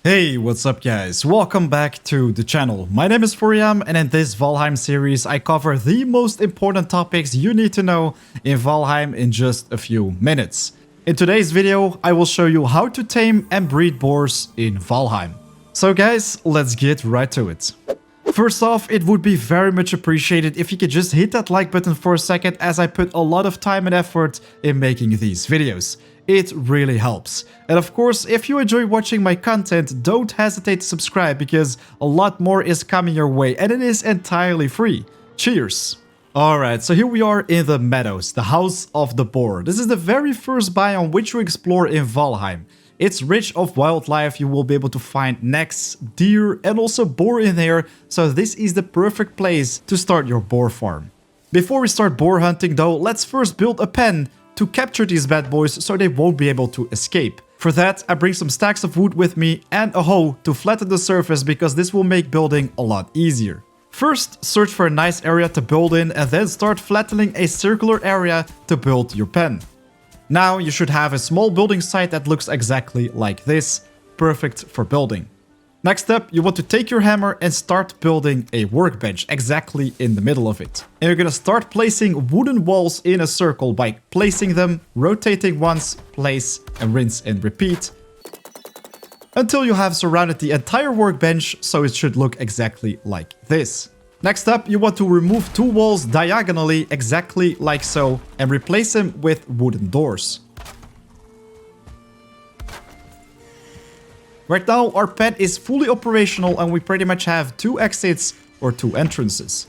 Hey, what's up guys? Welcome back to the channel. My name is Furiam, and in this Valheim series I cover the most important topics you need to know in Valheim in just a few minutes. In today's video I will show you how to tame and breed boars in Valheim. So guys, let's get right to it. First off, it would be very much appreciated if you could just hit that like button for a second, as I put a lot of time and effort in making these videos. It really helps. And of course, if you enjoy watching my content, don't hesitate to subscribe because a lot more is coming your way and it is entirely free. Cheers! Alright, so here we are in the meadows, the house of the boar. This is the very first biome which you explore in Valheim. It's rich of wildlife. You will be able to find necks, deer and also boar in there, so this is the perfect place to start your boar farm. Before we start boar hunting though, let's first build a pen to capture these bad boys so they won't be able to escape. For that, I bring some stacks of wood with me and a hoe to flatten the surface because this will make building a lot easier. First, search for a nice area to build in and then start flattening a circular area to build your pen. Now you should have a small building site that looks exactly like this, perfect for building. Next up, you want to take your hammer and start building a workbench exactly in the middle of it. And you're gonna start placing wooden walls in a circle by placing them, rotating once, place, and rinse and repeat, until you have surrounded the entire workbench, so it should look exactly like this. Next up, you want to remove two walls diagonally exactly like so and replace them with wooden doors. Right now, our pen is fully operational and we pretty much have two exits or two entrances.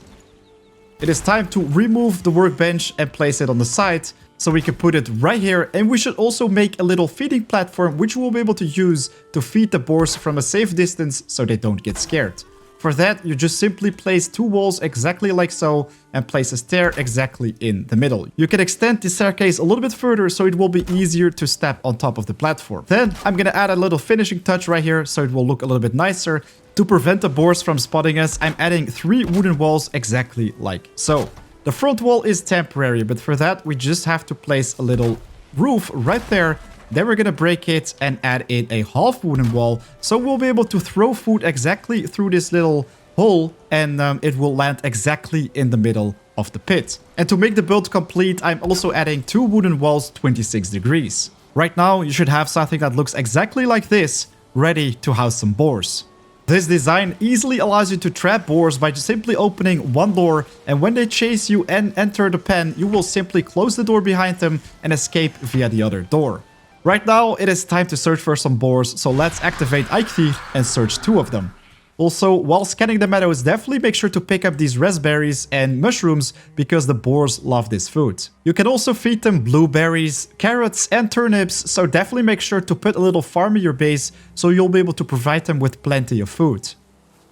It is time to remove the workbench and place it on the side, so we can put it right here, and we should also make a little feeding platform which we'll be able to use to feed the boars from a safe distance so they don't get scared. For that, you just simply place two walls exactly like so and place a stair exactly in the middle. You can extend the staircase a little bit further so it will be easier to step on top of the platform. Then I'm gonna add a little finishing touch right here so it will look a little bit nicer. To prevent the boars from spotting us, I'm adding 3 wooden walls exactly like so. The front wall is temporary, but for that we just have to place a little roof right there. Then we're gonna break it and add in a half wooden wall, so we'll be able to throw food exactly through this little hole, and it will land exactly in the middle of the pit. And to make the build complete, I'm also adding 2 wooden walls 26 degrees. Right now, you should have something that looks exactly like this, ready to house some boars. This design easily allows you to trap boars by just simply opening one door, and when they chase you and enter the pen, you will simply close the door behind them and escape via the other door. Right now, it is time to search for some boars, so let's activate Eichtier and search 2 of them. Also, while scanning the meadows, definitely make sure to pick up these raspberries and mushrooms because the boars love this food. You can also feed them blueberries, carrots and turnips, so definitely make sure to put a little farm in your base so you'll be able to provide them with plenty of food.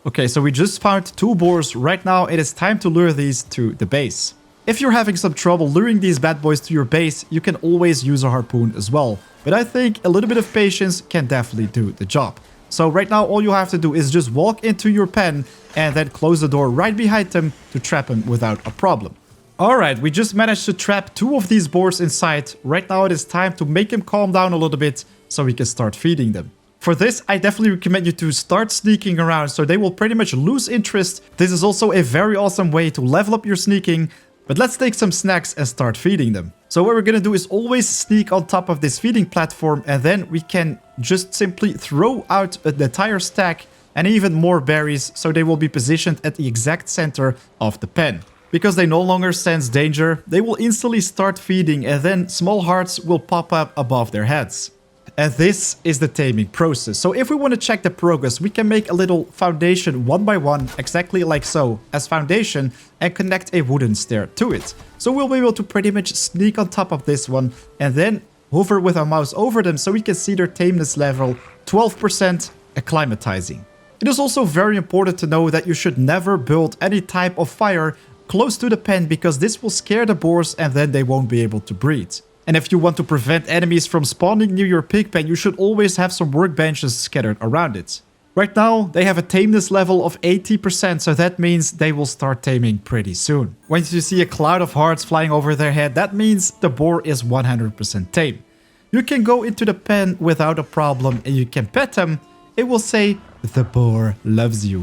Okay, so we just found 2 boars. Right now, it is time to lure these to the base. If you're having some trouble luring these bad boys to your base, you can always use a harpoon as well. But I think a little bit of patience can definitely do the job. So right now all you have to do is just walk into your pen and then close the door right behind them to trap them without a problem. Alright, we just managed to trap 2 of these boars inside. Right now it is time to make them calm down a little bit so we can start feeding them. For this, I definitely recommend you to start sneaking around so they will pretty much lose interest. This is also a very awesome way to level up your sneaking. But let's take some snacks and start feeding them. So what we're gonna do is always sneak on top of this feeding platform, and then we can just simply throw out the entire stack and even more berries so they will be positioned at the exact center of the pen. Because they no longer sense danger, they will instantly start feeding and then small hearts will pop up above their heads. And this is the taming process. So if we want to check the progress, we can make a little foundation one by one, exactly like so, as foundation, and connect a wooden stair to it. So we'll be able to pretty much sneak on top of this one and then hover with our mouse over them so we can see their tameness level 12% acclimatizing. It is also very important to know that you should never build any type of fire close to the pen because this will scare the boars and then they won't be able to breed. And if you want to prevent enemies from spawning near your pig pen, you should always have some workbenches scattered around it. Right now, they have a tameness level of 80%, so that means they will start taming pretty soon. Once you see a cloud of hearts flying over their head, that means the boar is 100% tame. You can go into the pen without a problem and you can pet them. it will say, "The boar loves you."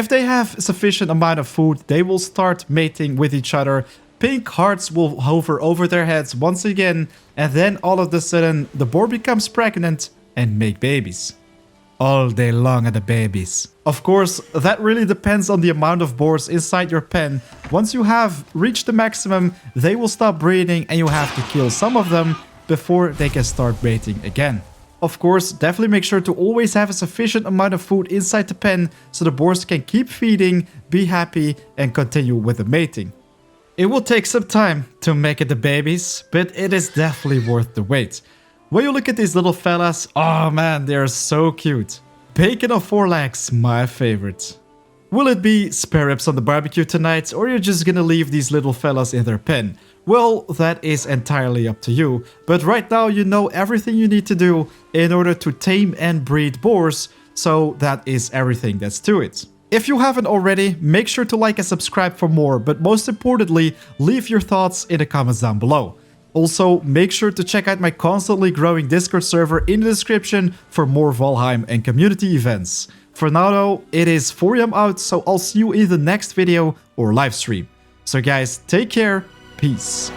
If they have sufficient amount of food, they will start mating with each other. Pink hearts will hover over their heads once again, and then all of a sudden, the boar becomes pregnant and make babies. All day long are the babies. Of course, that really depends on the amount of boars inside your pen. Once you have reached the maximum, they will stop breeding and you have to kill some of them before they can start mating again. Of course, definitely make sure to always have a sufficient amount of food inside the pen so the boars can keep feeding, be happy, and continue with the mating. It will take some time to make it the babies, but it is definitely worth the wait. When you look at these little fellas, oh man, they are so cute. Bacon on 4 legs, my favorite. Will it be spare ribs on the barbecue tonight, or you're just gonna leave these little fellas in their pen? Well, that is entirely up to you, but right now you know everything you need to do in order to tame and breed boars, so that is everything that's to it. If you haven't already, make sure to like and subscribe for more, but most importantly, leave your thoughts in the comments down below. Also, make sure to check out my constantly growing Discord server in the description for more Valheim and community events. For now though, it is 4 AM out, so I'll see you in the next video or live stream. So guys, take care, peace.